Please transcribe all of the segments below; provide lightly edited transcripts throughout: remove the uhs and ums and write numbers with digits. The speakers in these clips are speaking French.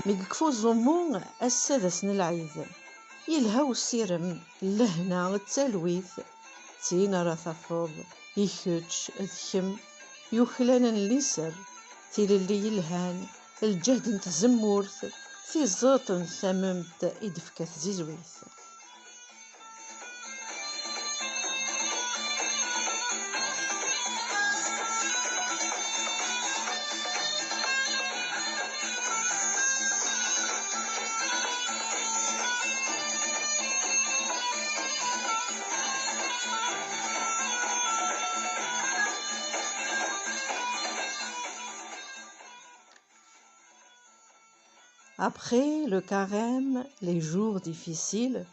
مي يكفو الزمون السادس العيد يلها وسيرم لهنا التلويث تين راه تفوض يكوتش ذكم يوكلان الليسر تيل اللي يلهان الجهد نتزمورث في الزوط ثممت إدفكت زيزويث. Après le carême, les jours difficiles,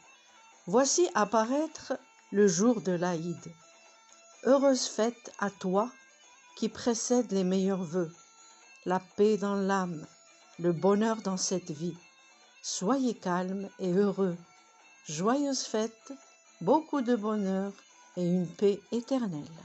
voici apparaître le jour de l'Aïd. Heureuse fête à toi qui précède les meilleurs vœux, la paix dans l'âme, le bonheur dans cette vie. Soyez calmes et heureux. Joyeuse fête, beaucoup de bonheur et une paix éternelle.